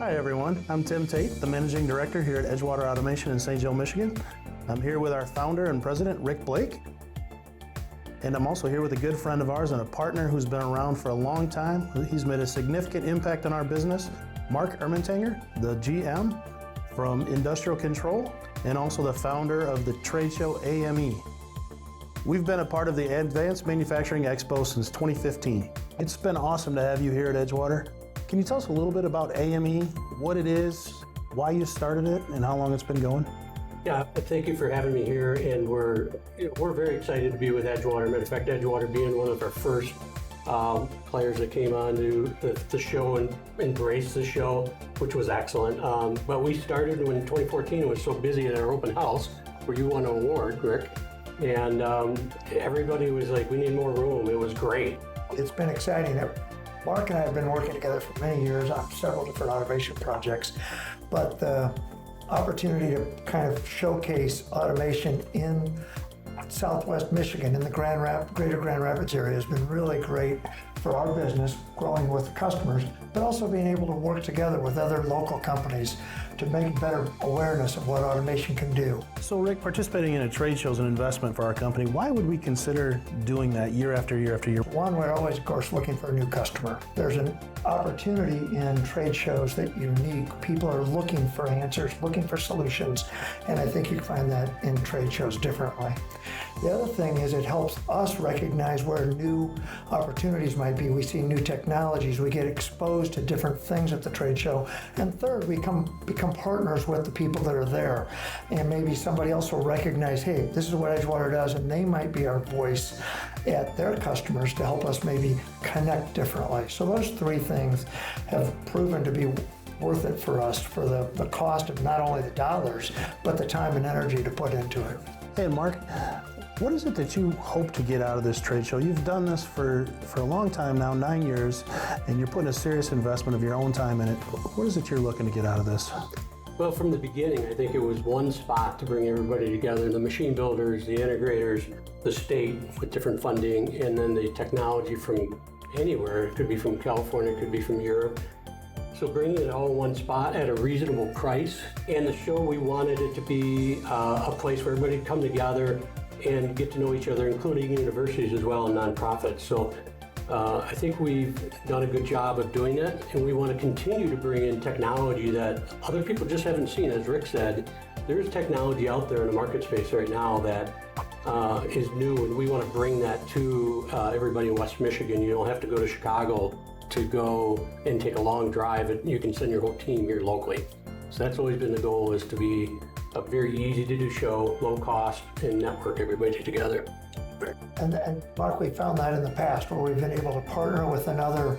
Hi everyone, I'm Tim Tate, the Managing Director here at Edgewater Automation in St. Joe, Michigan. I'm here with our founder and president, Rick Blake. And I'm also here with a good friend of ours and a partner who's been around for a long time. He's made a significant impact on our business, Mark Ermatinger, the GM from Industrial Control, and also the founder of the trade show AME. We've been a part of the Advanced Manufacturing Expo since 2015. It's been awesome to have you here at Edgewater. Can you tell us a little bit about AME, what it is, why you started it, and how long it's been going? Yeah, thank you for having me here, and we're very excited to be with Edgewater. Matter of fact, Edgewater being one of our first players that came on to the show and embraced the show, which was excellent. But we started in 2014. It was so busy at our open house where you won an award, Rick, and everybody was like, "We need more room." It was great. It's been exciting. Mark and I have been working together for many years on several different automation projects, but the opportunity to kind of showcase automation in Southwest Michigan, in the greater Grand Rapids area, has been really great for our business, growing with customers, but also being able to work together with other local companies to make better awareness of what automation can do. So Rick, participating in a trade show is an investment for our company. Why would we consider doing that year after year after year? One, we're always, of course, looking for a new customer. There's an opportunity in trade shows that unique. People are looking for answers, looking for solutions, and I think you can find that in trade shows differently. The other thing is it helps us recognize where new opportunities might be. We see new technologies, we get exposed to different things at the trade show. And third, we become partners with the people that are there. And maybe somebody else will recognize, hey, this is what Edgewater does, and they might be our voice at their customers to help us maybe connect differently. So those three things have proven to be worth it for us for the cost of not only the dollars, but the time and energy to put into it. Hey Mark, what is it that you hope to get out of this trade show? You've done this for a long time now, 9 years, and you're putting a serious investment of your own time in it. What is it you're looking to get out of this? Well, from the beginning, I think it was one spot to bring everybody together, the machine builders, the integrators, the state with different funding, and then the technology from anywhere. It could be from California, it could be from Europe. So bringing it all in one spot at a reasonable price. And the show, we wanted it to be a place where everybody could come together and get to know each other, including universities as well and nonprofits. So I think we've done a good job of doing that, and we want to continue to bring in technology that other people just haven't seen. As Rick said, there's technology out there in the market space right now that is new, and we want to bring that to everybody in West Michigan. You don't have to go to Chicago to go and take a long drive, and you can send your whole team here locally. So that's always been the goal, is to be a very easy to do show, low cost, and network everybody together. And Mark, we found that in the past where we've been able to partner with another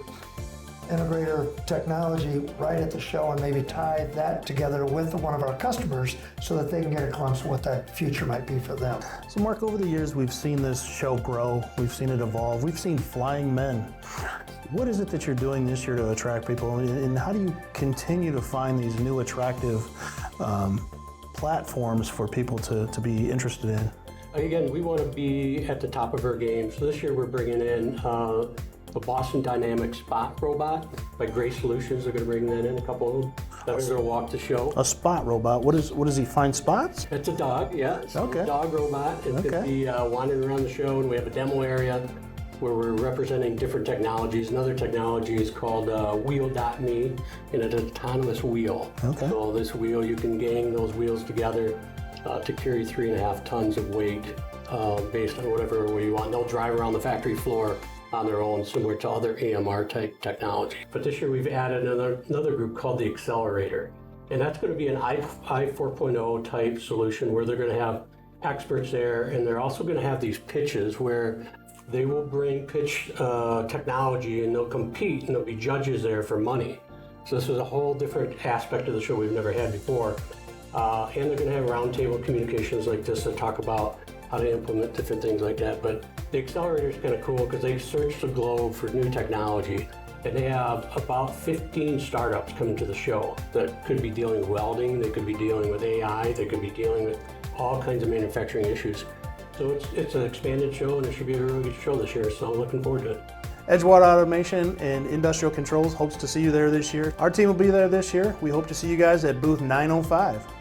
integrator technology right at the show and maybe tie that together with one of our customers so that they can get a glimpse of what that future might be for them. So Mark, over the years we've seen this show grow, we've seen it evolve, we've seen flying men. What is it that you're doing this year to attract people, and how do you continue to find these new attractive platforms for people to be interested in? Again, we want to be at the top of our game. So this year we're bringing in the Boston Dynamics Spot Robot by Gray Solutions. They're going to bring that in, a couple of them that are going to walk the show. A spot robot. What does he find spots? It's a dog, yeah. It's okay. A dog robot. It could be wandering around the show, and we have a demo area where we're representing different technologies. Another technology is called Wheel.me, and it's an autonomous wheel. Okay. So this wheel, you can gang those wheels together to carry 3.5 tons of weight based on whatever way you want. They'll drive around the factory floor on their own, similar to other AMR type technology. But this year we've added another group called the Accelerator. And that's going to be an I 4.0 type solution where they're going to have experts there, and they're also going to have these pitches where they will bring pitch technology, and they'll compete, and there'll be judges there for money. So this is a whole different aspect of the show we've never had before. And they're going to have roundtable communications like this that talk about how to implement different things like that. But the Accelerator is kind of cool because they search the globe for new technology, and they have about 15 startups coming to the show that could be dealing with welding, they could be dealing with AI, they could be dealing with all kinds of manufacturing issues. So it's an expanded show, and it should be a really good show this year, so I'm looking forward to it. Edgewater Automation and Industrial Controls hopes to see you there this year. Our team will be there this year. We hope to see you guys at booth 905.